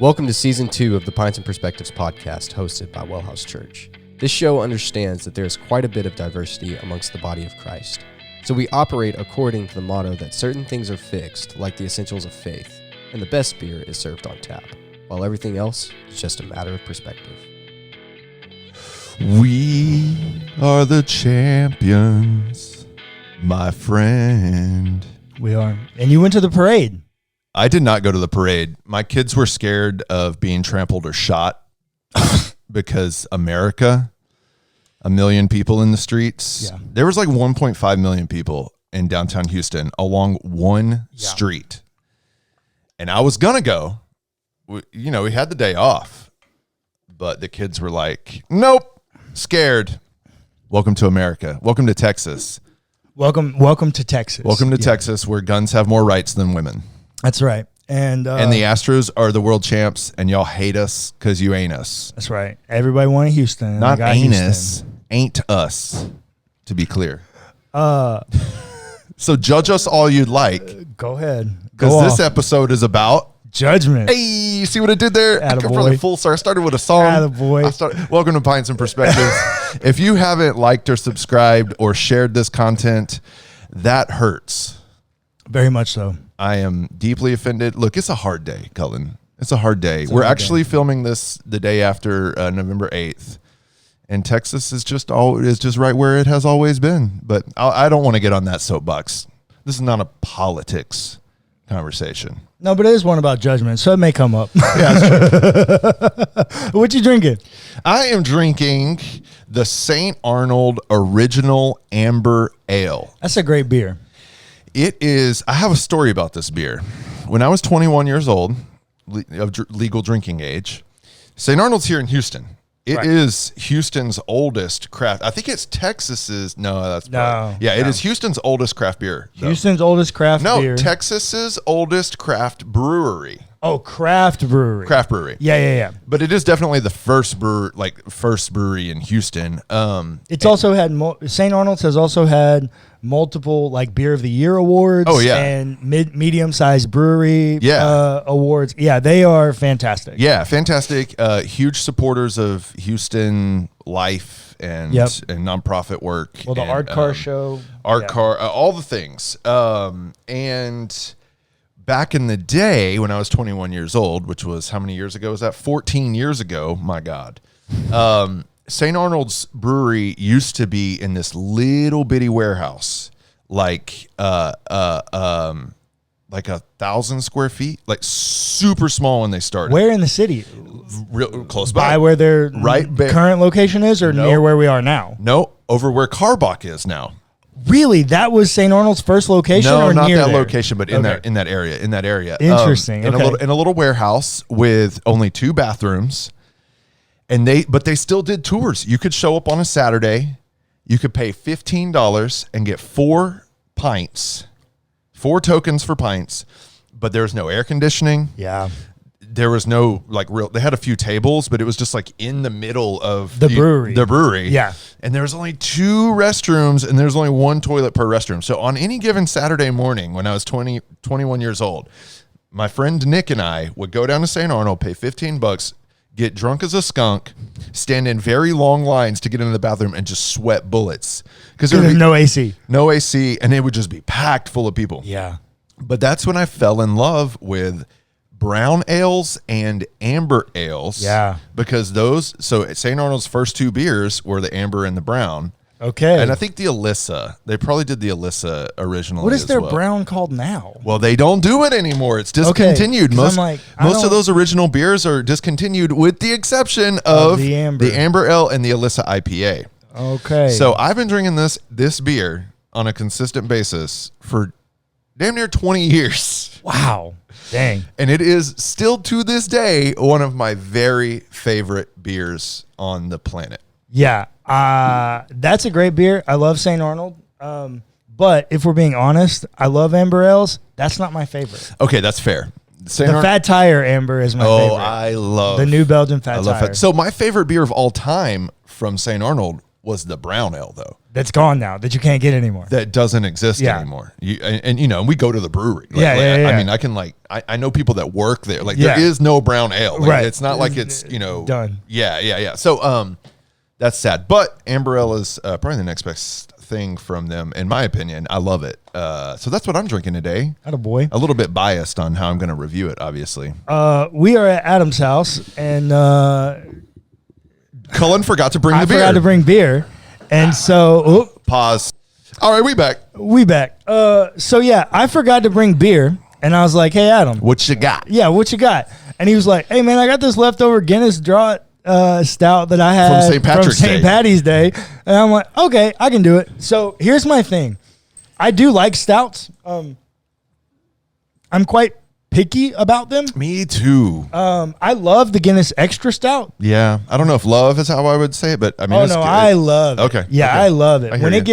Welcome to Season 2 of the Pints Perspectives Podcast, hosted by WellHouse Church. This show understands that there is quite a bit of diversity amongst the body of Christ. So we operate according to the motto that certain things are fixed, like the essentials of faith, and the best beer is served on tap, while everything else is just a matter of perspective. We are the champions, my friend. We are. And you went to the parade. I did not go to the parade. My kids were scared of being trampled or shot because America, 1 million people in the streets. Yeah. There was like 1.5 million people in downtown Houston along one street. And I was going to go. We had the day off. But the kids were like, nope, scared. Welcome to America. Welcome to Texas. Welcome to Texas. Welcome to Texas, where guns have more rights than women. That's right. And the Astros are the world champs, and y'all hate us because you ain't us. That's right. Everybody wanted Houston. Not ain't us, ain't us, to be clear. So judge us all you'd like. Go ahead. Because this episode is about judgment. Hey, you see what I did there? I come from the full start. I started with a song. Welcome to Pints and Perspectives. If you haven't liked or subscribed or shared this content, that hurts. Very much so. I am deeply offended. Look, it's a hard day, Cullen. It's a hard day. We're actually filming this the day after November 8th. And Texas is just right where it has always been. But I don't want to get on that soapbox. This is not a politics conversation. No, but it is one about judgment, so it may come up. Yeah, that's true. What you drinking? I am drinking the St. Arnold Original Amber Ale. That's a great beer. It is. I have a story about this beer. When I was 21 years old, of legal drinking age, St. Arnold's here in Houston. It is Houston's oldest craft. I think it's Texas's. No, that's it is Houston's oldest craft beer. Houston's oldest craft beer. No, Texas's oldest craft brewery. Oh, craft brewery. Craft brewery. Yeah. But it is definitely the first brewery in Houston. It's also had St. Arnold's has also had multiple beer of the year awards. Oh yeah, and medium-sized brewery awards. Yeah, they are fantastic. Yeah, fantastic. Huge supporters of Houston life and nonprofit work. Well, the Art Car show, Car, all the things. And back in the day when I was 21 years old, which was how many years ago was that? 14 years ago. My God. St. Arnold's Brewery used to be in this little bitty warehouse, like 1,000 square feet, like super small when they started. Where in the city? Real close by where their current location is, or near where we are now? No, over where Carbach is now. Really? That was St. Arnold's first location? No, or not near that there? location, but in that area. Interesting. In a little warehouse with only 2 bathrooms. But they still did tours. You could show up on a Saturday. You could pay $15 and get 4 pints, 4 tokens for pints. But there was no air conditioning. Yeah. There was no they had a few tables, but it was just in the middle of the brewery. The brewery. Yeah. And there was only 2 restrooms, and there's only 1 toilet per restroom. So on any given Saturday morning when I was 21 years old, my friend Nick and I would go down to St. Arnold, pay $15, get drunk as a skunk, stand in very long lines to get into the bathroom, and just sweat bullets. Because there's no AC. No AC, and it would just be packed full of people. Yeah. But that's when I fell in love with brown ales and amber ales. Yeah. Because St. Arnold's first 2 beers were the amber and the brown. Okay. And I think the Alyssa, they probably did the Alyssa originally. What is their brown called now? Well, they don't do it anymore. It's discontinued. Okay, most of those original beers are discontinued with the exception of the Amber Ale and the Alyssa IPA. Okay. So I've been drinking this beer on a consistent basis for damn near 20 years. Wow. Dang. And it is still to this day one of my very favorite beers on the planet. Yeah. That's a great beer. I love St. Arnold. But if we're being honest, I love amber ales. That's not my favorite. Okay, that's fair. Fat Tire amber is my favorite. Oh, I love the New Belgian Fat Tire. So my favorite beer of all time from St. Arnold was the brown ale, though. That's gone now, that you can't get anymore. That doesn't exist anymore. And we go to the brewery. I mean, I can I know people that work there. Like there is no brown ale. Like, right. It's not like it's, done. Yeah. So that's sad. But Amber Ale is probably the next best thing from them, in my opinion. I love it. So that's what I'm drinking today. Attaboy. A little bit biased on how I'm going to review it, obviously. We are at Adam's house, and Cullen forgot to bring the beer. I forgot to bring beer. And so, Pause. All right, we back. So yeah, I forgot to bring beer, and I was like, "Hey, Adam, What you got? Yeah, what you got?" And he was like, "Hey, man, I got this leftover Guinness Draught stout that I had from St. Patty's Day," and I'm like, "Okay, I can do it." So here's my thing: I do like stouts. I'm quite picky about them. Me too. I love the Guinness Extra Stout. Yeah, I don't know if love is how I would say it, but I mean, Oh no, good. I love it. Okay. Yeah, okay. I love it. When it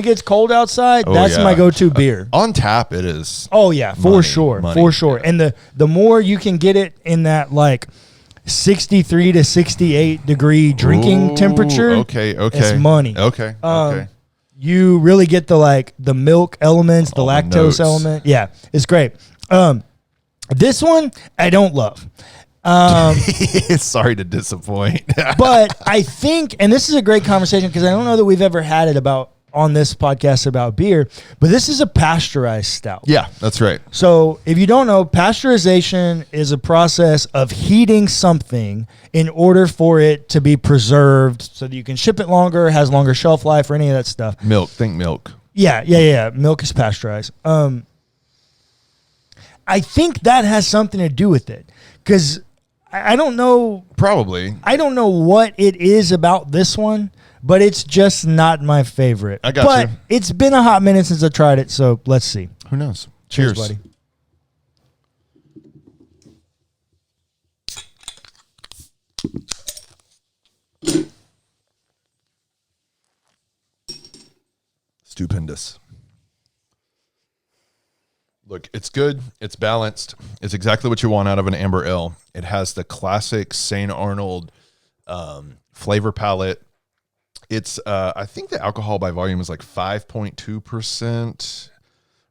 gets cold outside, that's my go-to beer. On tap, it is. Oh yeah, for sure. Yeah. And the more you can get it in that like 63 to 68 degree drinking temperature, okay, it's money. Okay. You really get the milk elements, the All the lactose notes. element. Yeah, it's great. This one I don't love. Sorry to disappoint. But I think, and this is a great conversation because I don't know that we've ever had it on this podcast about beer, but this is a pasteurized stout. Yeah, that's right. So if you don't know, pasteurization is a process of heating something in order for it to be preserved so that you can ship it longer, has longer shelf life, or any of that stuff. Milk, think milk. Yeah. Milk is pasteurized. I think that has something to do with it because I don't know. Probably. I don't know what it is about this one, but it's just not my favorite. I got but you. It's been a hot minute since I tried it, so let's see. Who knows? Cheers, buddy. Stupendous. Look, it's good. It's balanced. It's exactly what you want out of an amber ale. It has the classic St. Arnold flavor palette. It's I think the alcohol by volume is like 5.2%.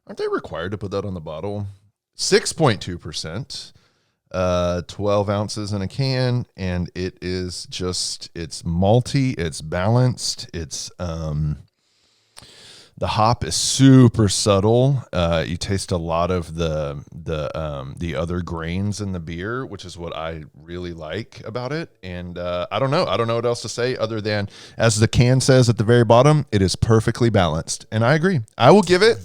Aren't they required to put that on the bottle? 6.2%. 12 ounces in a can, and it is just, it's malty, it's balanced, it's the hop is super subtle. You taste a lot of the other grains in the beer, which is what I really like about it. And I don't know what else to say other than, as the can says at the very bottom, it is perfectly balanced. And I agree. I will give it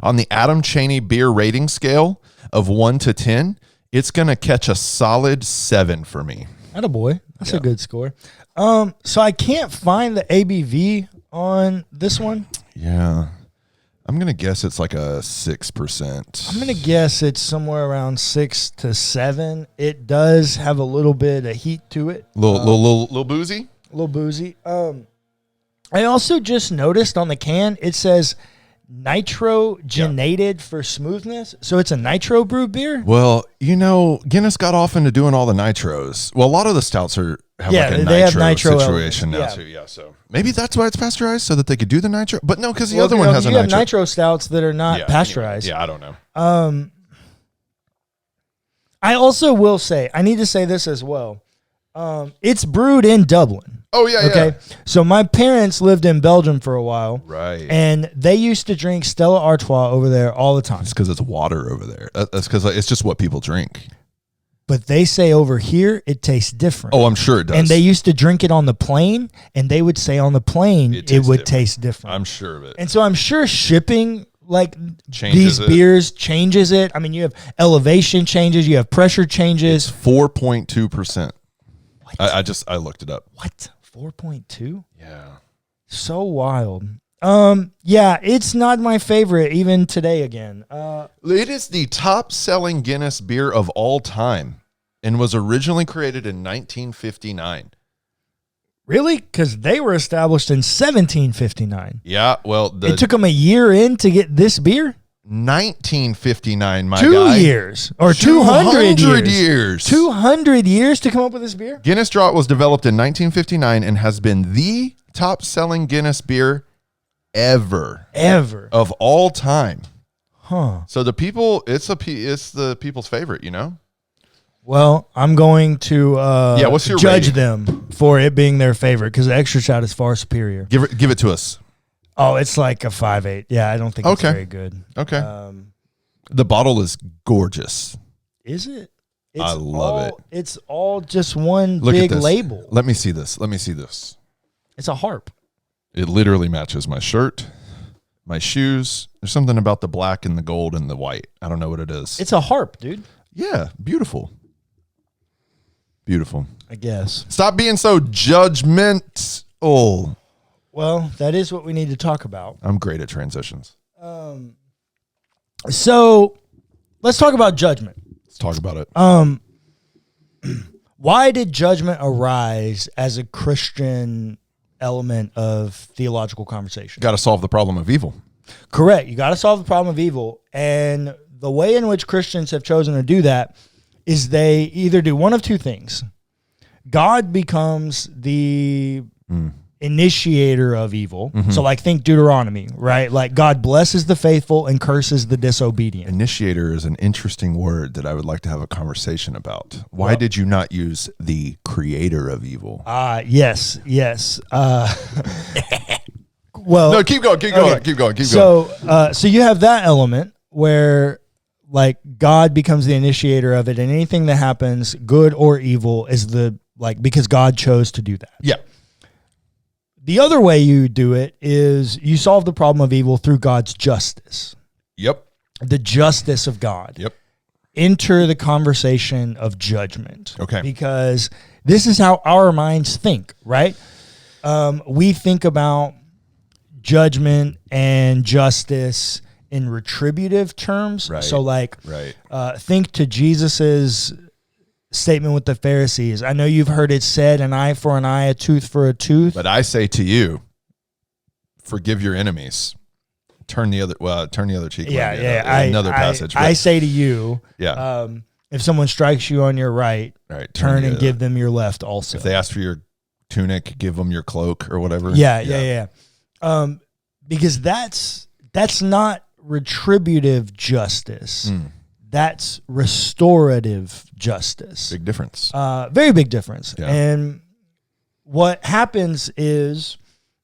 on the Adam Chaney beer rating scale of 1 to 10. It's gonna catch a solid 7 for me. Attaboy. That's a good score. So I can't find the ABV on this one. Yeah. I'm going to guess it's like a 6%. I'm going to guess it's somewhere around 6 to 7. It does have a little bit of heat to it. Little boozy? A little boozy. I also just noticed on the can, it says nitrogenated for smoothness. So it's a nitro brew beer? Well, Guinness got off into doing all the nitros. Well, a lot of the stouts have like a they have nitro situation now too. Yeah, so maybe that's why it's pasteurized, so that they could do the nitro. But no, because the other one has a nitro. You nitro. have nitro stouts that are not pasteurized. Anyway, I don't know. I also will say, I need to say this as well. It's brewed in Dublin. Oh, yeah, okay? yeah. So my parents lived in Belgium for a while. Right. And they used to drink Stella Artois over there all the time. It's because it's water over there. That's because it's just what people drink. But they say over here, it tastes different. Oh, I'm sure it does. And they used to drink it on the plane, and they would say on the plane, it would taste different. I'm sure of it. And so I'm sure shipping Changes these beers changes it. I mean, you have elevation changes, you have pressure changes. It's 4.2%. I looked it up. What? 4.2? Yeah. So wild. Yeah, it's not my favorite even today again. It is the top-selling Guinness beer of all time and was originally created in 1959. Really? Because they were established in 1759. Yeah, well, It took them a year in to get this beer? 1959, my 2 guy. years or 200 years. 200 years to come up with this beer? Guinness Draught was developed in 1959 and has been the top-selling Guinness beer ever of all time. Huh. So the people, it's the people's favorite, you know? Well, I'm going to what's your judge rating? them for it being their favorite because the extra shot is far superior. Give it to us. Oh, it's like a 5.8. Yeah, I don't think it's very good. Okay. The bottle is gorgeous. Is it? I love it. It's all just one Look big at this. label. Let me see this. It's a harp. It literally matches my shirt, my shoes. There's something about the black and the gold and the white. I don't know what it is. It's a harp, dude. Yeah, beautiful. Beautiful. I guess. Stop being so judgmental. Well, that is what we need to talk about. I'm great at transitions. So let's talk about judgment. Let's talk about it. Why did judgment arise as a Christian element of theological conversation? Got to solve the problem of evil. Correct. You got to solve the problem of evil. And the way in which Christians have chosen to do that is they either do one of two things. God becomes the initiator of evil. Mm-hmm. So like think Deuteronomy, right? Like God blesses the faithful and curses the disobedient. Initiator is an interesting word that I would like to have a conversation about. Why did you not use the creator of evil? Yes. Well, No, keep going. So you have that element where like God becomes the initiator of it, and anything that happens, good or evil, is because God chose to do that. Yeah. The other way you do it is you solve the problem of evil through God's justice. Yep. The justice of God. Yep. Enter the conversation of judgment. Okay. Because this is how our minds think, right? We think about judgment and justice in retributive terms. Right. So like, Right. think to Jesus's statement with the Pharisees. I know you've heard it said, an eye for an eye, a tooth for a tooth. But I say to you, forgive your enemies. Turn the other cheek. Another passage. I say to you, Yeah. if someone strikes you on your right, Right. turn and give them your left also. If they ask for your tunic, give them your cloak or whatever. Yeah. Because that's not retributive justice. That's restorative justice. Big difference. Very big difference. Yeah. And what happens is,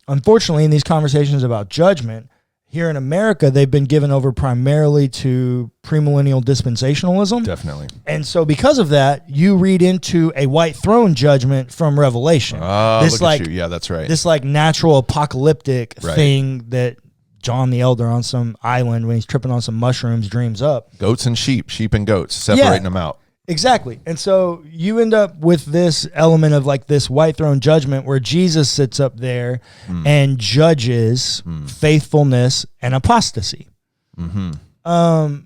unfortunately, in these conversations about judgment, here in America, they've been given over primarily to premillennial dispensationalism. Definitely. And so because of that, you read into a white throne judgment from Revelation. Look at you. Yeah, that's right. This like natural apocalyptic Right. thing that John the Elder on some island when he's tripping on some mushrooms dreams up. Goats and sheep and goats, separating them out. Exactly. And so you end up with this element of like this white throne judgment where Jesus sits up there and judges faithfulness and apostasy. God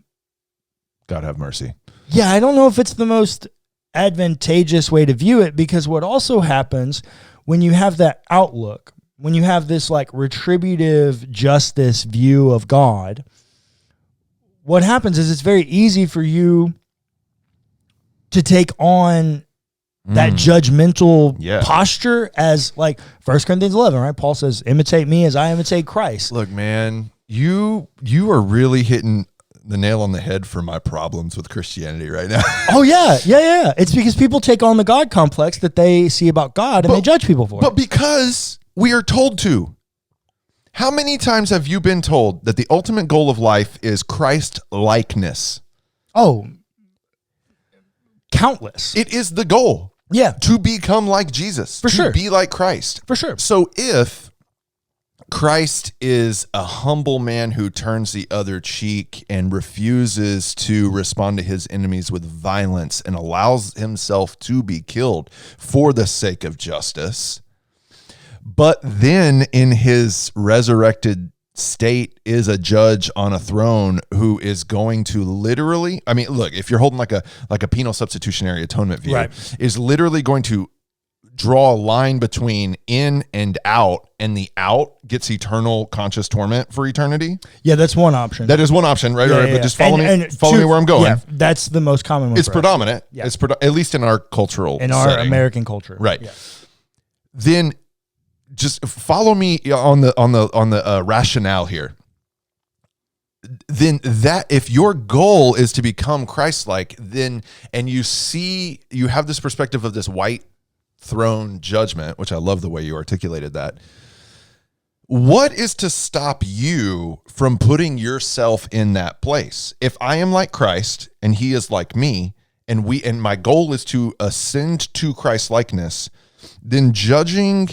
have mercy. Yeah, I don't know if it's the most advantageous way to view it, because what also happens when you have that outlook, when you have this like retributive justice view of God, what happens is it's very easy for you to take on that judgmental posture as like 1 Corinthians 11, right? Paul says, imitate me as I imitate Christ. Look, man, you are really hitting the nail on the head for my problems with Christianity right now. Oh, yeah. It's because people take on the God complex that they see about God and they judge people for it. But because we are told to. How many times have you been told that the ultimate goal of life is Christ-likeness? Oh, countless. It is the goal. Yeah. To become like Jesus. For sure. To be like Christ. For sure. So if Christ is a humble man who turns the other cheek and refuses to respond to his enemies with violence and allows himself to be killed for the sake of justice, but then in his resurrected state is a judge on a throne who is going to literally, I mean, look, if you're holding like a penal substitutionary atonement view, right, is literally going to draw a line between in and out, and the out gets eternal conscious torment for eternity. Yeah, that's one option. That is one option, right? Yeah, But just follow me where I'm going. Yeah, that's the most common one. It's predominant. Yeah. It's at least in our cultural our setting. American culture. Right. Yeah. Then just follow me on the rationale here. Then that if your goal is to become Christ-like, then and you have this perspective of this white throne judgment, which I love the way you articulated that. What is to stop you from putting yourself in that place? If I am like Christ and he is like me, and my goal is to ascend to Christ likeness, then judging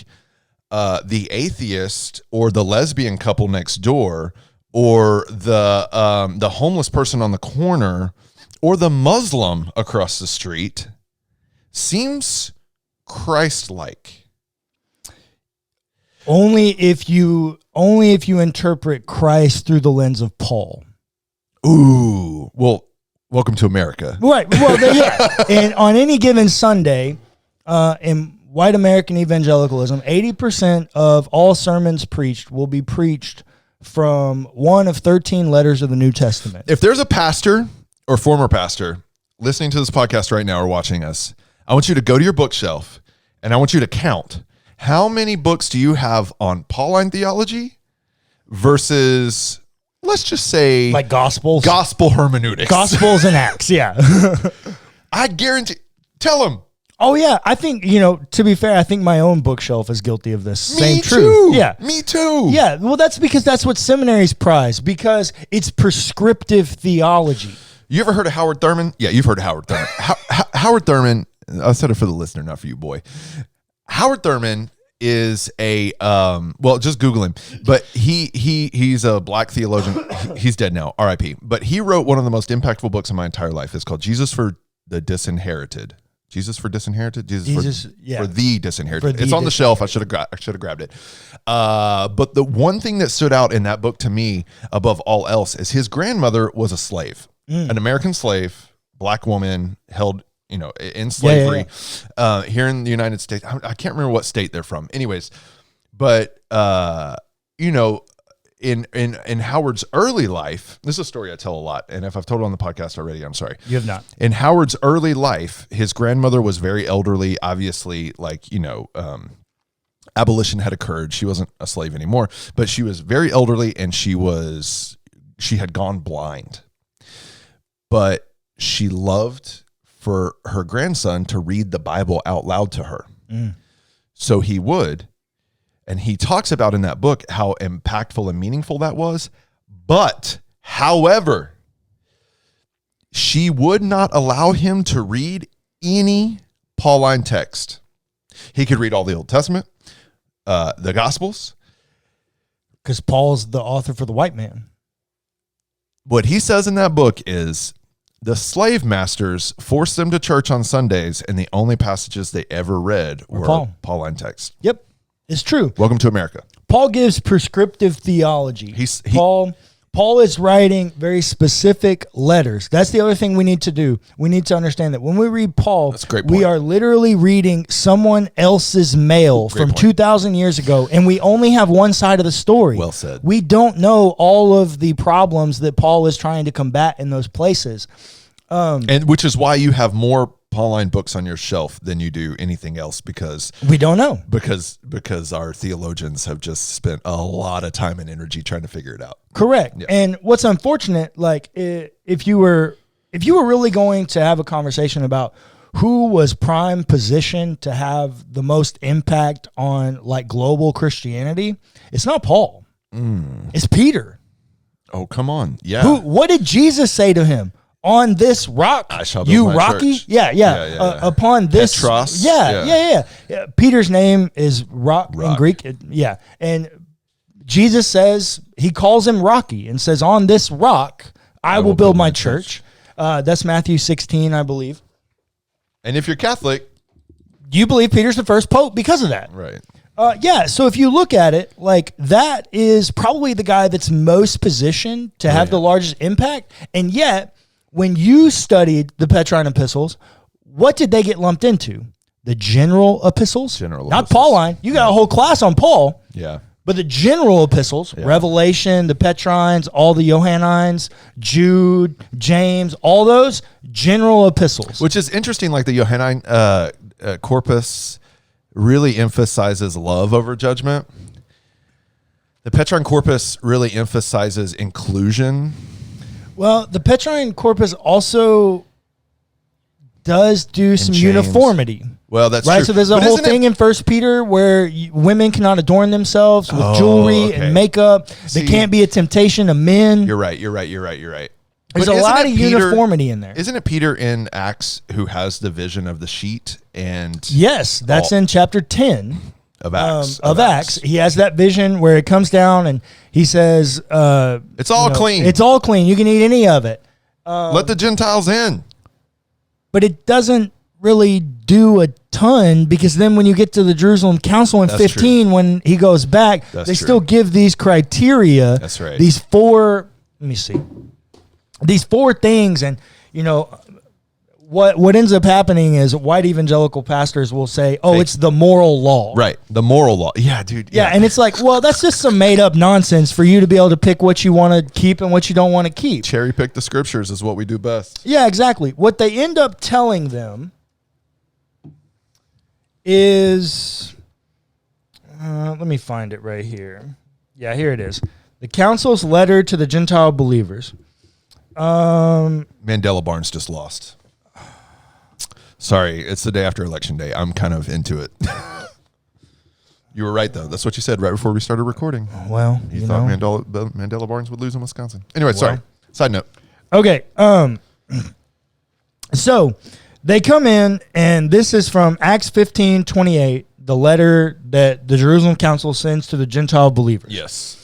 the atheist or the lesbian couple next door, or the homeless person on the corner, or the Muslim across the street seems Christ-like. Only if you interpret Christ through the lens of Paul. Ooh, well, welcome to America. Right. Well, yeah. And on any given Sunday, in white American evangelicalism, 80% of all sermons preached will be preached from one of 13 letters of the New Testament. If there's a pastor or former pastor listening to this podcast right now or watching us, I want you to go to your bookshelf and I want you to count how many books do you have on Pauline theology versus, let's just say, Like Gospels? gospel hermeneutics. Gospels and Acts, yeah. I guarantee. Tell them. Oh, yeah. I think, to be fair, I think my own bookshelf is guilty of this same Me truth. too. Yeah. Me too. Yeah. Well, that's because that's what seminaries prize, because it's prescriptive theology. You ever heard of Howard Thurman? Yeah, you've heard of Howard Thurman. Howard Thurman, I said it for the listener, not for you, boy. Howard Thurman is just Google him, but he's a black theologian. He's dead now, R.I.P. But he wrote one of the most impactful books in my entire life. It's called Jesus for the Disinherited. Jesus for Disinherited? Jesus for the Disinherited. It's on the shelf. I should have grabbed it. But the one thing that stood out in that book to me above all else is his grandmother was a slave, an American slave, black woman held in slavery here in the United States. I can't remember what state they're from. Anyways, but in Howard's early life, this is a story I tell a lot, and if I've told it on the podcast already, I'm sorry. You have not. In Howard's early life, his grandmother was very elderly, obviously, abolition had occurred. She wasn't a slave anymore, but she was very elderly, and she had gone blind. But she loved for her grandson to read the Bible out loud to her. So he would. And he talks about in that book how impactful and meaningful that was. But, however, she would not allow him to read any Pauline text. He could read all the Old Testament, the Gospels. Because Paul's the author for the white man. What he says in that book is the slave masters forced them to church on Sundays, and the only passages they ever read were Pauline text. Yep. It's true. Welcome to America. Paul gives prescriptive theology. Paul is writing very specific letters. That's the other thing we need to do. We need to understand that when we read Paul, That's a great we point. are literally reading someone else's mail from 2,000 years ago, and we only have one side of the story. Well said. We don't know all of the problems that Paul is trying to combat in those places. And which is why you have more Pauline books on your shelf than you do anything else, because we don't know. Because our theologians have just spent a lot of time and energy trying to figure it out. Correct. Yeah. And what's unfortunate, like if you were really going to have a conversation about who was prime positioned to have the most impact on like global Christianity, it's not Paul. It's Peter. Oh, come on. Yeah. What did Jesus say to him? On this rock, I shall build you my rocky? church. Yeah. Upon this, Petros. Yeah. Peter's name is rock in Greek. Yeah, and Jesus says, he calls him Rocky and says, "On this rock, I will build my church." That's Matthew 16, I believe. And if you're Catholic, you believe Peter's the first pope because of that, right? So if you look at it, like that is probably the guy that's most positioned to have the largest impact, and yet. When you studied the Petrine epistles, what did they get lumped into? the general epistles, not epistles. Pauline. You got a whole class on Paul. Yeah. But the general epistles, Revelation, the Petrines, all the Johannines, Jude, James, all those general epistles. Which is interesting, like the Johannine corpus really emphasizes love over judgment. The Petrine corpus really emphasizes inclusion. Well, the Petrine corpus also does do some James. uniformity. Well, that's right. true. So there's a whole thing in 1 Peter where women cannot adorn themselves with jewelry and makeup. There can't be a temptation to men. You're right. There's a lot of uniformity in there. Isn't it Peter in Acts who has the vision of the sheet? And yes, that's in chapter 10 of Acts. Of Acts. He has that vision where it comes down and he says, it's all clean. It's all clean. You can eat any of it. Let the Gentiles in. But it doesn't really do a ton, because then when you get to the Jerusalem Council in 15, when he goes back, they still give these criteria. That's right. These four, let me see. These four things, and what ends up happening is white evangelical pastors will say, it's the moral law. Right. The moral law. Yeah, dude. Yeah, and it's like, well, that's just some made up nonsense for you to be able to pick what you want to keep and what you don't want to keep. Cherry pick the scriptures is what we do best. Yeah, exactly. What they end up telling them is, let me find it right here. Yeah, here it is. The council's letter to the Gentile believers. Mandela Barnes just lost. Sorry, it's the day after Election Day. I'm kind of into it. You were right, though. That's what you said right before we started recording. Well, you thought Mandela Barnes would lose in Wisconsin. Anyway, sorry. Side note. Okay. So they come in, and this is from Acts 15:28, the letter that the Jerusalem Council sends to the Gentile believers. Yes.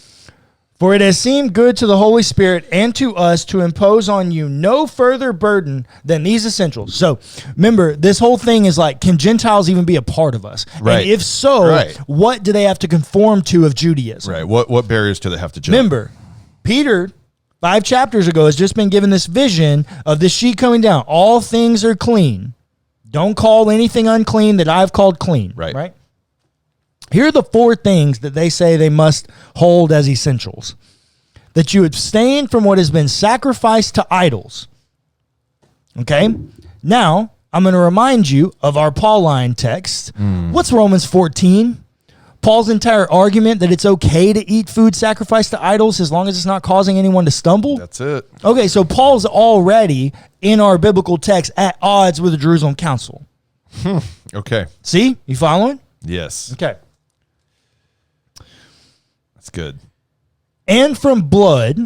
For it has seemed good to the Holy Spirit and to us to impose on you no further burden than these essentials. So remember, this whole thing is like, can Gentiles even be a part of us? Right. And if so, what do they have to conform to of Judaism? Right. What barriers do they have to jump? Remember, Peter, 5 chapters ago, has just been given this vision of this sheet coming down. All things are clean. Don't call anything unclean that I've called clean. Right? Here are the 4 things that they say they must hold as essentials. That you abstain from what has been sacrificed to idols. Okay? Now, I'm going to remind you of our Pauline text. What's Romans 14? Paul's entire argument that it's okay to eat food sacrificed to idols as long as it's not causing anyone to stumble. That's it. Okay, so Paul's already, in our biblical text, at odds with the Jerusalem Council. Okay. See? You following? Yes. Okay. That's good. And from blood.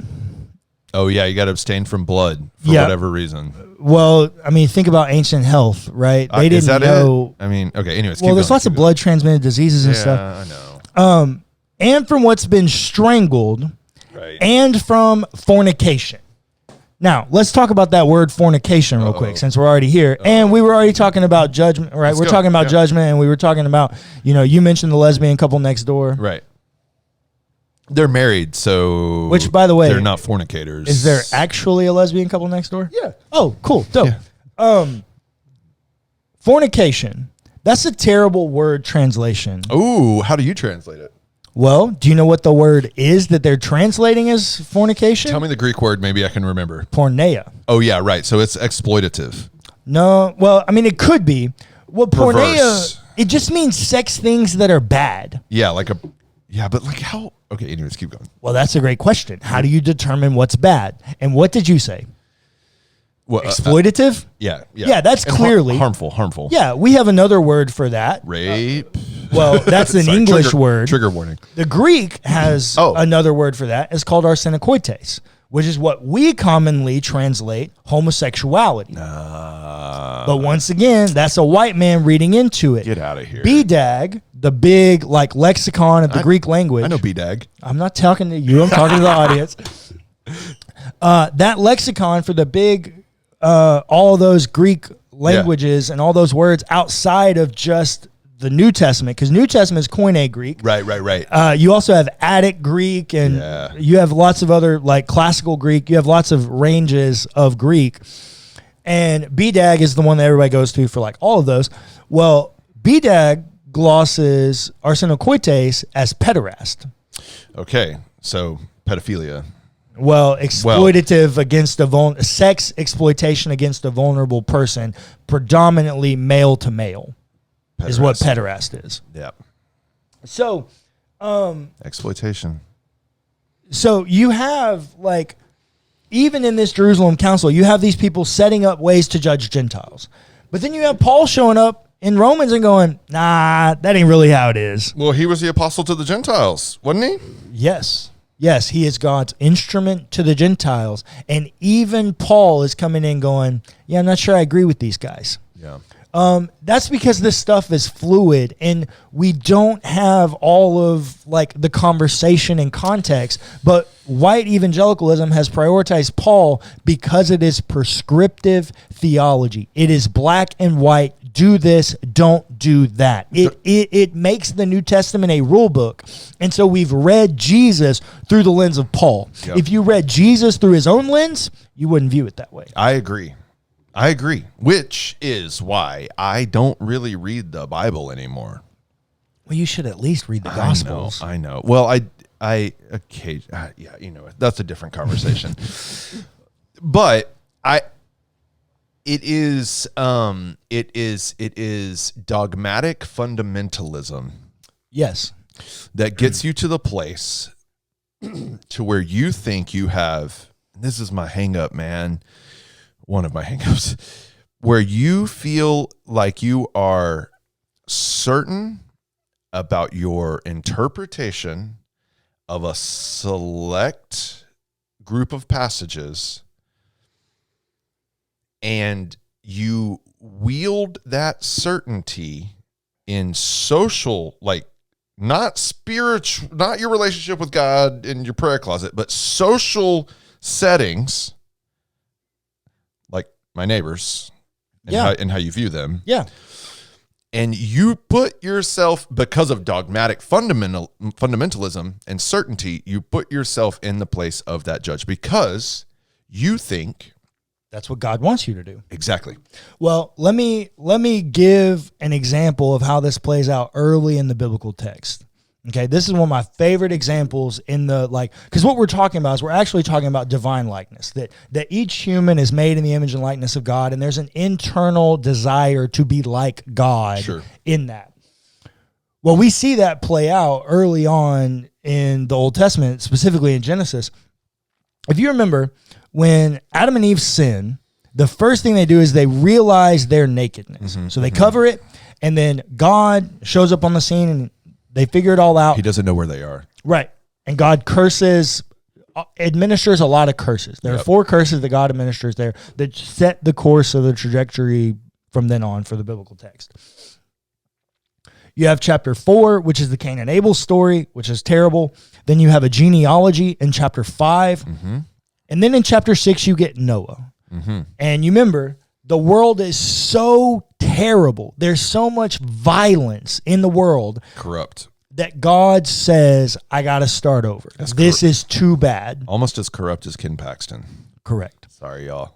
Oh, yeah, you got to abstain from blood for whatever reason. Well, I mean, think about ancient health, right? They didn't know. I mean, okay, anyways. Well, there's lots of blood transmitted diseases and stuff. Yeah, I know. And from what's been strangled, and from fornication. Now, let's talk about that word fornication real quick, since we're already here. And we were already talking about judgment, right? We're talking about judgment, and we were talking about, you mentioned the lesbian couple next door. Right. They're married, so which, by the way, they're not fornicators. Is there actually a lesbian couple next door? Yeah. Oh, cool. Dope. Yeah. Fornication. That's a terrible word translation. Ooh, how do you translate it? Well, do you know what the word is that they're translating as fornication? Tell me the Greek word, maybe I can remember. Porneia. Oh, yeah, right. So it's exploitative. No, well, I mean, it could be. Well, porneia, it just means sex things that are bad. Yeah, but like how? Okay, anyways, keep going. Well, that's a great question. How do you determine what's bad? And what did you say? Well, exploitative? Yeah. Yeah, that's and clearly harmful. Yeah, we have another word for that. Rape. Well, that's an English word. Trigger warning. The Greek has another word for that. It's called arsenokoites, which is what we commonly translate homosexuality. But once again, that's a white man reading into it. Get out of here. BDAG, the big lexicon of the Greek language. I know BDAG. I'm not talking to you. I'm talking to the audience. That lexicon for the big, all those Greek languages and all those words outside of just the New Testament, because New Testament is Koine Greek. Right. You also have Attic Greek, and you have lots of other, like classical Greek. You have lots of ranges of Greek. And BDAG is the one that everybody goes to for like all of those. Well, BDAG glosses arsenokoites as pederast. Okay, so pedophilia. Well, exploitative against a sex exploitation against a vulnerable person, predominantly male to male, is what pederast is. Yeah. So, exploitation. So you have, like, even in this Jerusalem council, you have these people setting up ways to judge Gentiles. But then you have Paul showing up in Romans and going, nah, that ain't really how it is. Well, he was the apostle to the Gentiles, wasn't he? Yes. Yes, he is God's instrument to the Gentiles. And even Paul is coming in going, yeah, I'm not sure I agree with these guys. Yeah. That's because this stuff is fluid and we don't have all of, like, the conversation and context. But white evangelicalism has prioritized Paul because it is prescriptive theology. It is black and white. Do this, don't do that. It makes the New Testament a rule book. And so we've read Jesus through the lens of Paul. Yep. If you read Jesus through his own lens, you wouldn't view it that way. I agree. Which is why I don't really read the Bible anymore. Well, you should at least read the Gospels. I know. Well, I occasionally, yeah, you know, that's a different conversation. But it is dogmatic fundamentalism. Yes. That gets you to the place to where you think you have, this is my hang up, man. One of my hangups, where you feel like you are certain about your interpretation of a select group of passages, and you wield that certainty in social, like, not spiritual, not your relationship with God in your prayer closet, but social settings, like my neighbors, and how you view them. Yeah. And you put yourself, because of dogmatic fundamentalism and certainty, you put yourself in the place of that judge because you think that's what God wants you to do. Exactly. Well, let me give an example of how this plays out early in the biblical text. Okay, this is one of my favorite examples in the, because what we're talking about is we're actually talking about divine likeness, that each human is made in the image and likeness of God, and there's an internal desire to be like God in that. Well, we see that play out early on in the Old Testament, specifically in Genesis. If you remember, when Adam and Eve sin, the first thing they do is they realize their nakedness. So they cover it, and then God shows up on the scene and they figure it all out. He doesn't know where they are. Right. And God administers a lot of curses. There are 4 curses that God administers there that set the course of the trajectory from then on for the biblical text. You have chapter 4, which is the Cain and Abel story, which is terrible. Then you have a genealogy in chapter 5. And then in chapter 6, you get Noah. And you remember, the world is so terrible. There's so much violence in the world. Corrupt. That God says, I got to start over. This is too bad. Almost as corrupt as Ken Paxton. Correct. Sorry, y'all.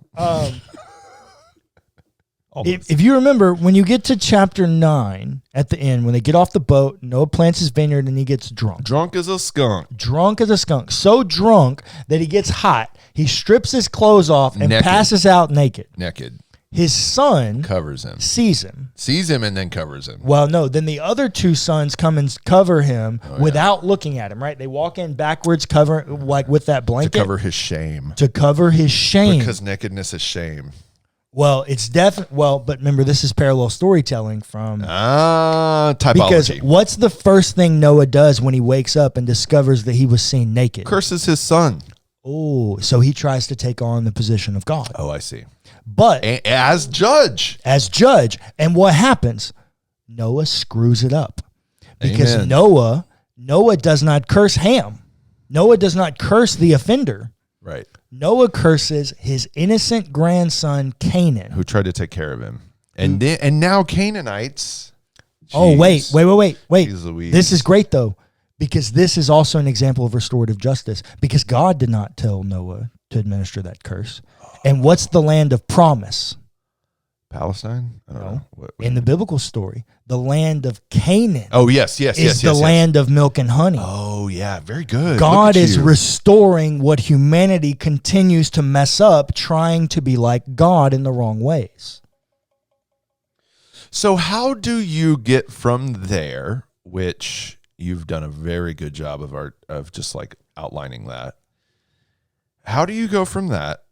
If you remember, when you get to chapter 9, at the end, when they get off the boat, Noah plants his vineyard and he gets drunk. Drunk as a skunk. Drunk as a skunk. So drunk that he gets hot. He strips his clothes off and passes out naked. His son covers him, sees him, and then covers him. Well, no, then the other 2 sons come and cover him without looking at him, right? They walk in backwards, cover, like with that blanket. To cover his shame. Because nakedness is shame. Well, it's definitely, but remember, this is parallel storytelling from typology. Because what's the first thing Noah does when he wakes up and discovers that he was seen naked? Curses his son. Oh, so he tries to take on the position of God. Oh, I see. But as judge. And what happens? Noah screws it up. Because Amen. Noah does not curse Ham. Noah does not curse the offender. Right. Noah curses his innocent grandson Canaan, who tried to take care of him. And now Canaanites. Oh, wait. Louise. This is great though, because this is also an example of restorative justice, because God did not tell Noah to administer that curse. And what's the land of promise? Palestine? I don't know. In the biblical story, the land of Canaan. Oh, yes. Is the land of milk and honey. Oh, yeah. Very good. God is restoring what humanity continues to mess up, trying to be like God in the wrong ways. So how do you get from there, which you've done a very good job of just like outlining that. How do you go from that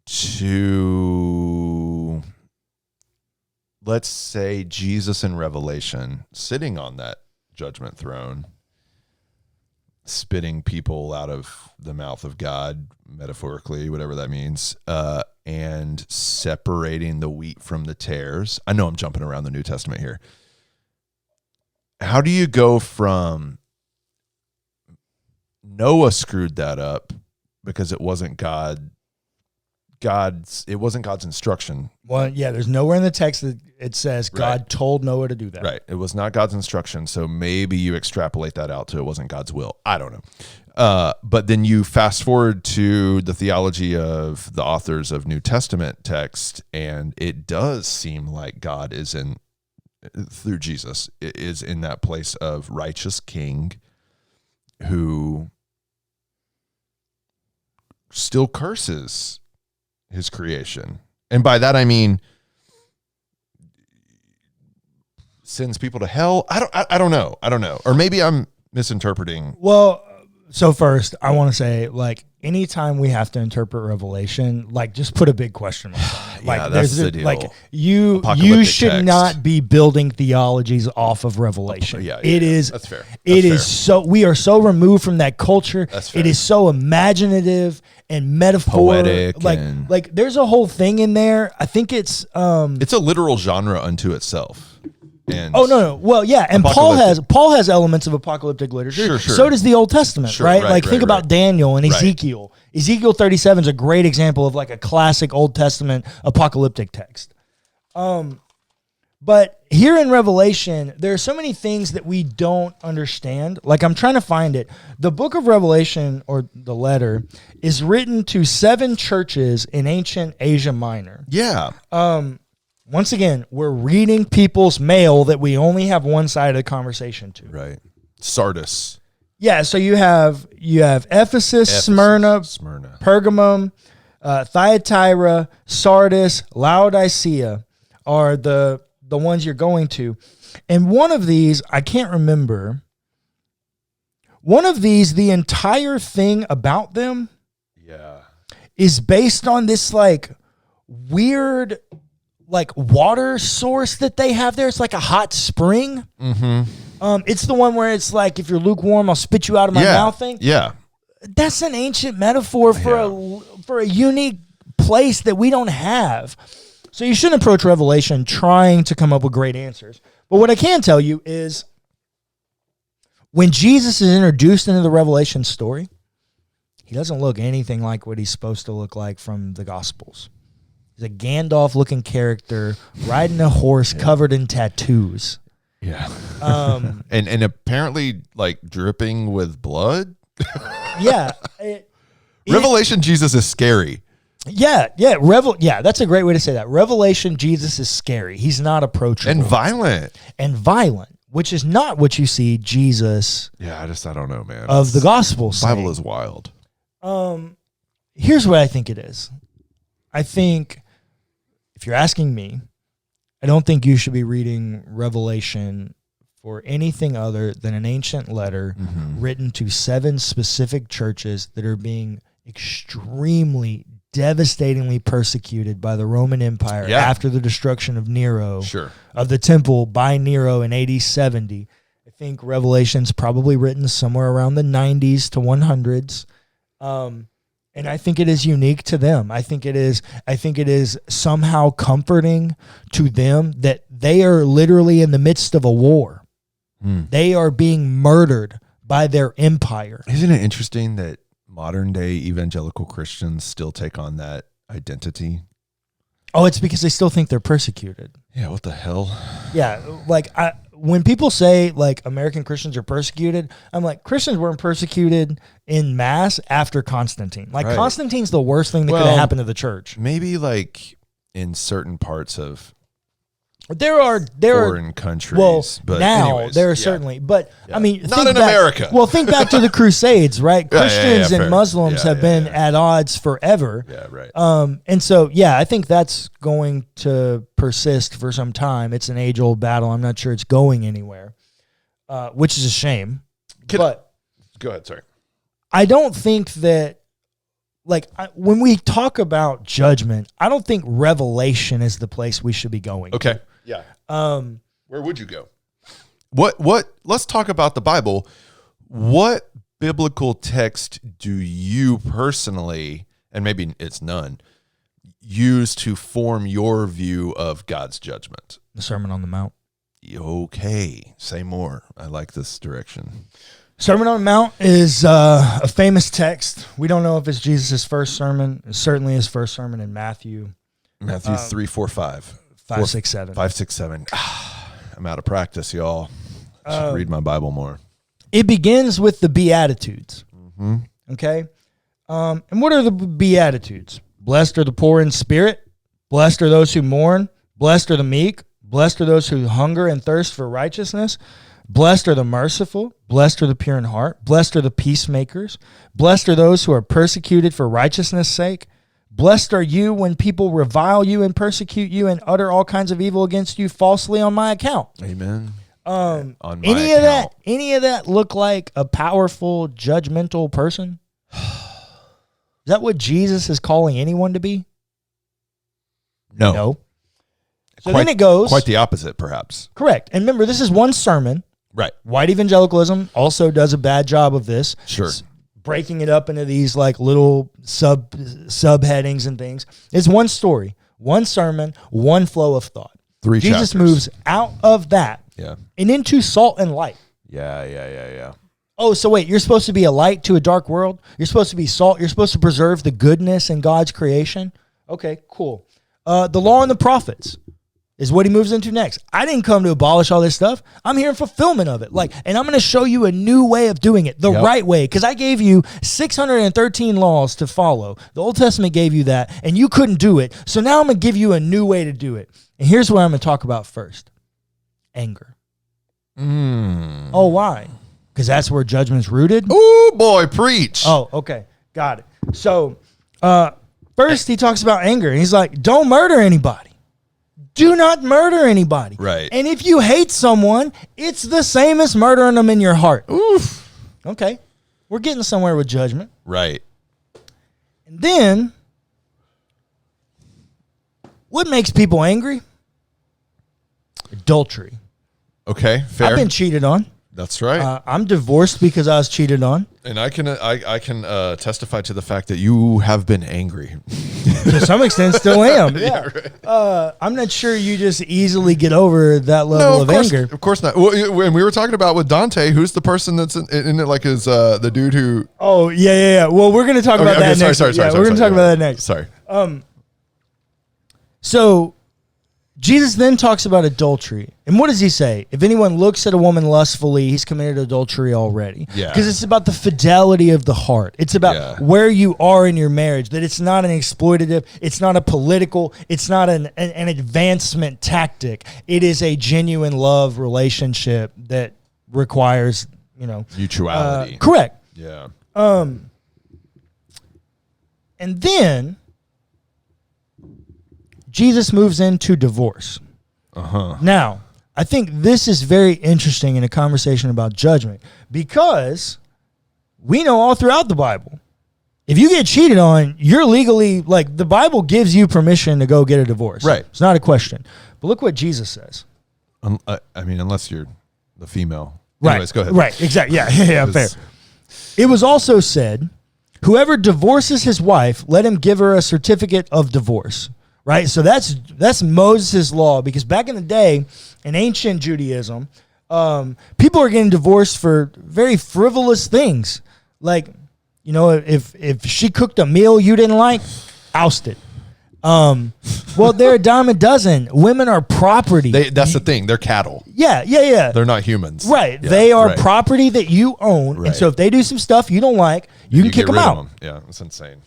to, let's say, Jesus in Revelation sitting on that judgment throne, spitting people out of the mouth of God, metaphorically, whatever that means, and separating the wheat from the tares? I know I'm jumping around the New Testament here. How do you go from Noah screwed that up because it wasn't God's instruction? Well, yeah, there's nowhere in the text that it says God told Noah to do that. Right. It was not God's instruction. So maybe you extrapolate that out to it wasn't God's will. I don't know. But then you fast forward to the theology of the authors of New Testament text, and it does seem like God is through Jesus, is in that place of righteous king who still curses his creation. And by that, I mean, sends people to hell. I don't know. Or maybe I'm misinterpreting. Well, so first, I want to say, like, anytime we have to interpret Revelation, like, just put a big question mark on it. Like, yeah, that's the deal. Like, you should text. Not be building theologies off of Revelation. That's fair. We are so removed from that culture. That's fair. It is so imaginative and metaphor. Poetic. Like there's a whole thing in there. I think it's a literal genre unto itself. And no. Well, yeah, and Paul has elements of apocalyptic literature. Sure. So does the Old Testament, right? Think about Daniel and Ezekiel. Right. Ezekiel 37 is a great example of like a classic Old Testament apocalyptic text. But here in Revelation, there are so many things that we don't understand. Like, I'm trying to find it. The book of Revelation, or the letter, is written to 7 churches in ancient Asia Minor. Yeah. Once again, we're reading people's mail that we only have one side of the conversation to. Right. Sardis. Yeah, so you have Ephesus, Smyrna, Pergamum, Thyatira, Sardis, Laodicea are the ones you're going to. And one of these, I can't remember. One of these, the entire thing about them is based on this like weird like water source that they have there. It's like a hot spring. Mm-hmm. It's the one where it's like, if you're lukewarm, I'll spit you out of my mouth thing. Yeah. That's an ancient metaphor for a unique place that we don't have. So you shouldn't approach Revelation trying to come up with great answers. But what I can tell you is when Jesus is introduced into the Revelation story, he doesn't look anything like what he's supposed to look like from the Gospels. He's a Gandalf-looking character riding a horse covered in tattoos. Yeah. And apparently like dripping with blood. Yeah. Revelation Jesus is scary. Yeah. That's a great way to say that. Revelation Jesus is scary. He's not approachable. And violent. Which is not what you see Jesus. Yeah, I don't know, man. Of the Gospels. The Bible is wild. Here's what I think it is. I think, if you're asking me, I don't think you should be reading Revelation for anything other than an ancient letter written to 7 specific churches that are being extremely, devastatingly persecuted by the Roman Empire after the destruction of Nero, of the temple by Nero in AD 70. I think Revelation's probably written somewhere around the 90s to 100s. And I think it is unique to them. I think it is somehow comforting to them that they are literally in the midst of a war. They are being murdered by their empire. Isn't it interesting that modern day evangelical Christians still take on that identity? Oh, it's because they still think they're persecuted. Yeah, what the hell? Yeah, like when people say like American Christians are persecuted, I'm like, Christians weren't persecuted in mass after Constantine. Like Constantine's the worst thing that could have happened to the church. Maybe like in certain parts of There are foreign countries. Well, but now anyways, there are certainly, but I mean, Not in America. Well, think back to the Crusades, right? Christians fair. and Muslims have been at odds forever. Yeah, right. And so, I think that's going to persist for some time. It's an age-old battle. I'm not sure it's going anywhere, which is a shame. Go ahead, sorry. I don't think that, when we talk about judgment, I don't think revelation is the place we should be going. Okay. Yeah. Where would you go? What let's talk about the Bible. What biblical text do you personally, and maybe it's none, use to form your view of God's judgment? The Sermon on the Mount. Okay. Say more. I like this direction. Sermon on the Mount is a famous text. We don't know if it's Jesus' first sermon. It's certainly his first sermon in Matthew. Matthew 3, 4, 5. 5, 6, 7. 5, 6, 7. I'm out of practice, y'all. I should read my Bible more. It begins with the Beatitudes. Mm-hmm. Okay? And what are the Beatitudes? Blessed are the poor in spirit. Blessed are those who mourn. Blessed are the meek. Blessed are those who hunger and thirst for righteousness. Blessed are the merciful. Blessed are the pure in heart. Blessed are the peacemakers. Blessed are those who are persecuted for righteousness' sake. Blessed are you when people revile you and persecute you and utter all kinds of evil against you falsely on my account. Amen. On my any account. Any of that look like a powerful, judgmental person? Is that what Jesus is calling anyone to be? No. So then it goes. Quite the opposite, perhaps. Correct. And remember, this is one sermon. Right. White evangelicalism also does a bad job of this. Sure. Breaking it up into these little subheadings and things. It's one story, one sermon, one flow of thought. 3 Jesus chapters. moves out of that and into salt and light. Yeah. Oh, so wait, you're supposed to be a light to a dark world? You're supposed to be salt? You're supposed to preserve the goodness in God's creation? Okay, cool. The law and the prophets is what he moves into next. I didn't come to abolish all this stuff. I'm here in fulfillment of it. And I'm going to show you a new way of doing it, the right way, because I gave you 613 laws to follow. The Old Testament gave you that, and you couldn't do it. So now I'm going to give you a new way to do it. And here's what I'm going to talk about first. Anger. Oh, why? Because that's where judgment's rooted. Ooh, boy, preach. Oh, okay. Got it. So first he talks about anger. And he's like, don't murder anybody. Do not murder anybody. Right. And if you hate someone, it's the same as murdering them in your heart. Oof. Okay. We're getting somewhere with judgment. Right. And then, what makes people angry? Adultery. Okay, fair. I've been cheated on. That's right. I'm divorced because I was cheated on. And I can testify to the fact that you have been angry. To some extent, still am. Yeah. Right. I'm not sure you just easily get over that level of anger. Of course not. Well, when we were talking about with Dante, who's the person that's in it, like is the dude who? Oh yeah. Well, we're going to talk about that next. Sorry. We're going to talk about that next. Sorry. So Jesus then talks about adultery. And what does he say? If anyone looks at a woman lustfully, he's committed adultery already. Yeah. Because it's about the fidelity of the heart. It's about where you are in your marriage, that it's not an exploitative, it's not a political, it's not an advancement tactic. It is a genuine love relationship that requires, mutuality. Correct. Yeah. And then Jesus moves into divorce. Now, I think this is very interesting in a conversation about judgment because we know all throughout the Bible, if you get cheated on, you're legally, the Bible gives you permission to go get a divorce. Right. It's not a question. But look what Jesus says. Unless you're the female. Right. Anyways, go ahead. Right. Exactly. Yeah, fair. It was also said, whoever divorces his wife, let him give her a certificate of divorce. Right, so that's Moses' law, because back in the day, in ancient Judaism, people are getting divorced for very frivolous things. If she cooked a meal you didn't like, ousted. Well, they're a dime a dozen. Women are property. That's the thing. They're cattle. Yeah. They're not humans. Right. Yeah, they are property that you own. Right. And so if they do some stuff you don't like, you can kick them out. Yeah, it's insane.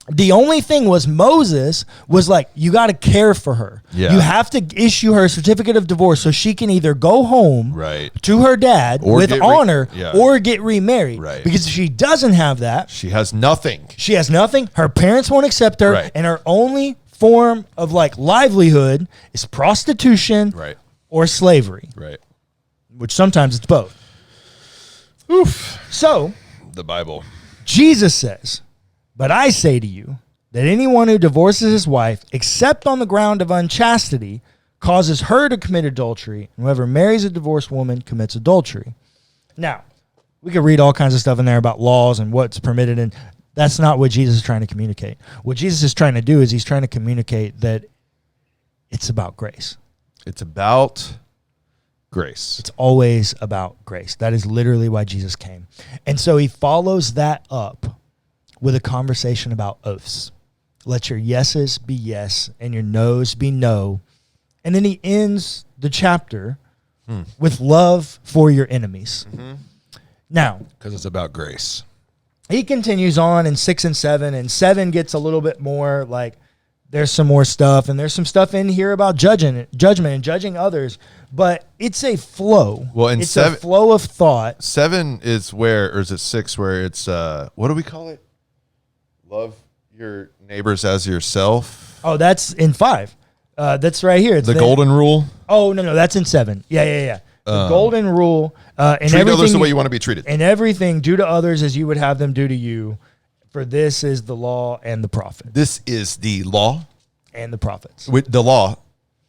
The only thing was Moses was like, you got to care for her. Yeah. You have to issue her a certificate of divorce so she can either go home to her dad or with honor or get remarried. Right. Because if she doesn't have that, she has nothing. She has nothing. Her parents won't accept her. Right. And her only form of like livelihood is prostitution or slavery. Right. Which sometimes it's both. Oof. So, the Bible. Jesus says, but I say to you that anyone who divorces his wife, except on the ground of unchastity, causes her to commit adultery, and whoever marries a divorced woman commits adultery. Now, we could read all kinds of stuff in there about laws and what's permitted, and that's not what Jesus is trying to communicate. What Jesus is trying to do is he's trying to communicate that it's about grace. It's about grace. It's always about grace. That is literally why Jesus came. And so he follows that up with a conversation about oaths. Let your yeses be yes and your no's be no. And then he ends the chapter with love for your enemies. Mm-hmm. Now, because it's about grace. He continues on in 6 and 7, and 7 gets a little bit more like there's some more stuff, and there's some stuff in here about judgment and judging others, but it's a flow. Well, in it's a flow of thought. 7 is where, or is it 6 where it's, what do we call it? Love your neighbors as yourself. Oh, that's in 5. That's right here. It's the golden rule. Oh, no, that's in 7. Yeah. The golden rule. And treat others the way you want to be treated. And everything, do to others as you would have them do to you. For this is the law and the prophet. This is the law and the prophets. The law,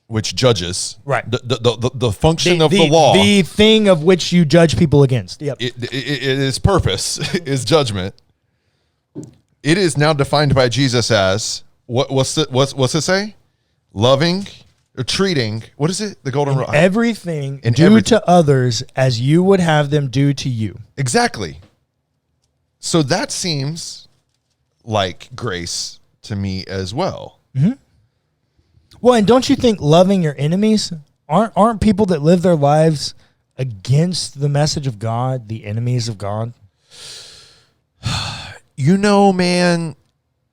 which judges. Right. The function of the law. The thing of which you judge people against. Yep. Its purpose is judgment. It is now defined by Jesus as what's it say? Loving or treating. What is it? The golden rule. Everything do to others as you would have them do to you. Exactly. So that seems like grace to me as well. Mm-hmm. Well, and don't you think loving your enemies aren't people that live their lives against the message of God, the enemies of God? You know, man,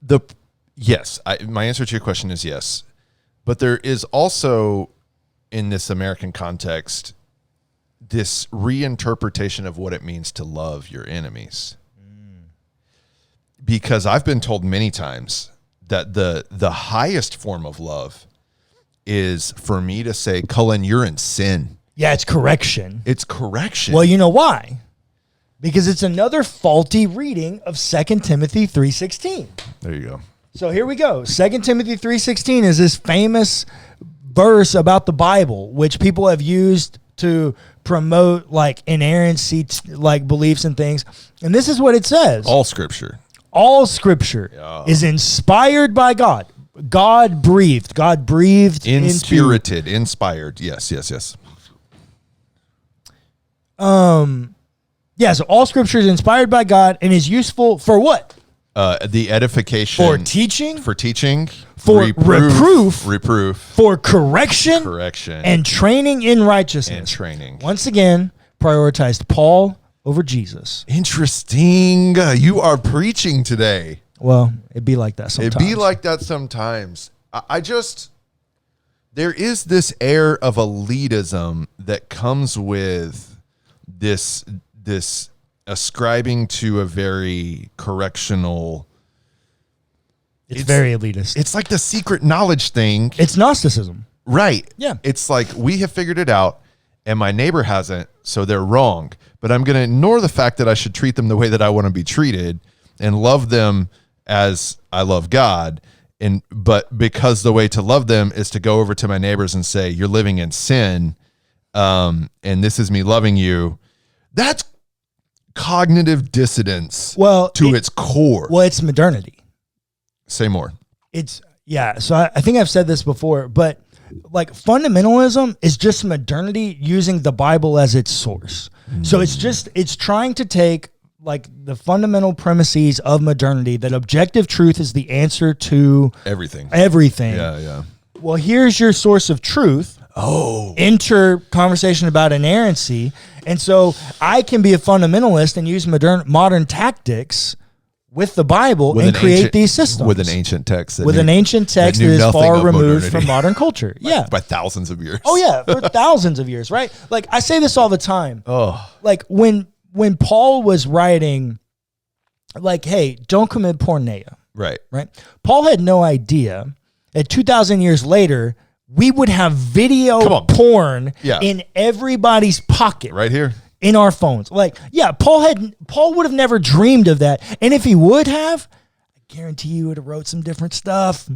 my answer to your question is yes. But there is also, in this American context, this reinterpretation of what it means to love your enemies. Because I've been told many times that the highest form of love is for me to say, Cullen, you're in sin. Yeah, it's correction. It's correction. Well, you know why? Because it's another faulty reading of 2 Timothy 3:16. There you go. So here we go. 2 Timothy 3:16 is this famous verse about the Bible, which people have used to promote like inerrancy, like beliefs and things. And this is what it says. All scripture is inspired by God. God breathed. Inspirited. Inspired. Yes. So all scripture is inspired by God and is useful for what? The edification. For teaching. For reproof. For correction. And training in righteousness. Once again, prioritized Paul over Jesus. Interesting. You are preaching today. Well, it'd be like that sometimes. There is this air of elitism that comes with this ascribing to a very correctional. It's very elitist. It's like the secret knowledge thing. It's Gnosticism. Right. Yeah. It's like we have figured it out and my neighbor hasn't, so they're wrong. But I'm going to ignore the fact that I should treat them the way that I want to be treated and love them as I love God. But because the way to love them is to go over to my neighbors and say, you're living in sin, and this is me loving you. That's cognitive dissonance to its core. Well, it's modernity. Say more. So I think I've said this before, but like fundamentalism is just modernity using the Bible as its source. So it's trying to take like the fundamental premises of modernity, that objective truth is the answer to everything. Yeah. Well, here's your source of truth. Enter conversation about inerrancy. And so I can be a fundamentalist and use modern tactics with the Bible With and an create ancient- these systems. with an ancient text. With an ancient text that knew is nothing far of removed modernity. from modern culture. Yeah. By thousands of years. Oh, yeah. For thousands of years, right? Like, I say this all the time. Oh, Like, when Paul was writing, like, hey, don't commit porneia, right. right? Paul had no idea that 2,000 years later, we would have video porn Yeah. in everybody's pocket. Right here. In our phones. Like, yeah, Paul would have never dreamed of that. And if he would have, I guarantee he would have wrote some different stuff.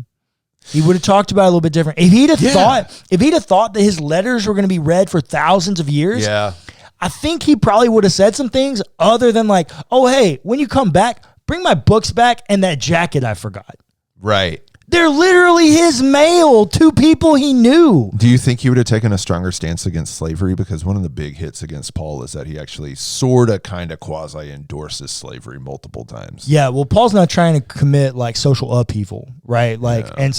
He would have talked about it a little bit different. If he'd have thought that his letters were going to be read for thousands of years, Yeah. I think he probably would have said some things other than like, oh, hey, when you come back, bring my books back and that jacket I forgot. Right. They're literally his mail to people he knew. Do you think he would have taken a stronger stance against slavery? Because one of the big hits against Paul is that he actually sort of kind of quasi endorses slavery multiple times. Yeah, well, Paul's not trying to commit like social upheaval, right? Like, and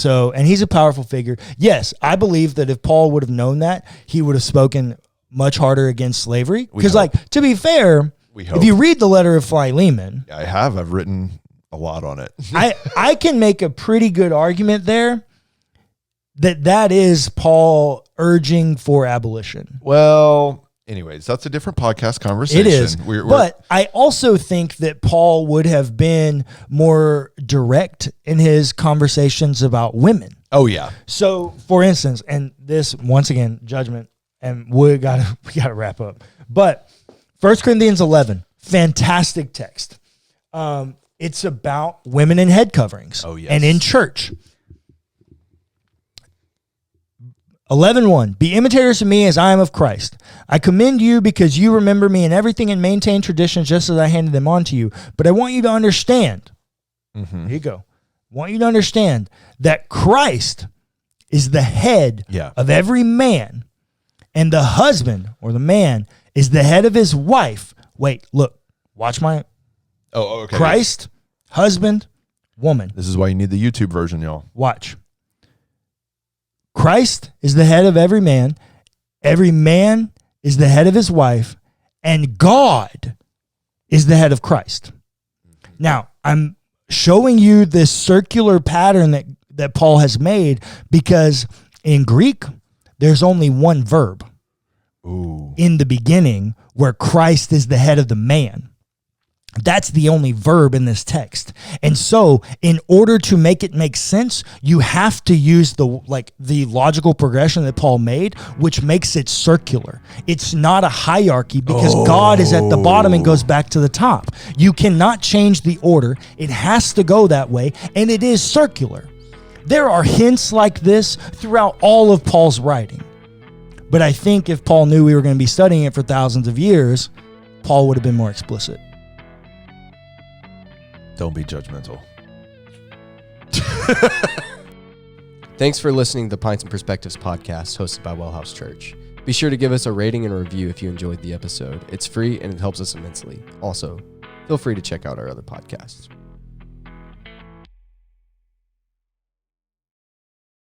he's a powerful figure. Yes, I believe that if Paul would have known that, he would have spoken much harder against slavery. Because, like, to be fair, if you read the letter of Philemon, I've written a lot on it. I can make a pretty good argument there that is Paul urging for abolition. Well, anyways, that's a different podcast conversation. It is. But I also think that Paul would have been more direct in his conversations about women. Oh, yeah. So, for instance, and this, once again, judgment, and we gotta wrap up. But 1 Corinthians 11, fantastic text. It's about women in head coverings. Oh, yes. And in church. 11:1, be imitators of me as I am of Christ. I commend you because you remember me in everything and maintain traditions just as I handed them on to you. But I want you to understand, Here you go. I want you to understand that Christ is the head of every man, and the husband or the man is the head of his wife. Wait, look, watch my... Oh, okay. Christ, husband, woman. This is why you need the YouTube version, y'all. Watch. Christ is the head of every man is the head of his wife, and God is the head of Christ. Now, I'm showing you this circular pattern that Paul has made because in Greek, there's only one verb in the beginning where Christ is the head of the man. That's the only verb in this text. And so in order to make it make sense, you have to use the logical progression that Paul made, which makes it circular. It's not a hierarchy because God is at the bottom and goes back to the top. You cannot change the order. It has to go that way, and it is circular. There are hints like this throughout all of Paul's writing. But I think if Paul knew we were going to be studying it for thousands of years, Paul would have been more explicit. Don't be judgmental. Thanks for listening to the Pints Perspectives Podcast hosted by WellHouse Church. Be sure to give us a rating and a review if you enjoyed the episode. It's free and it helps us immensely. Also, feel free to check out our other podcasts.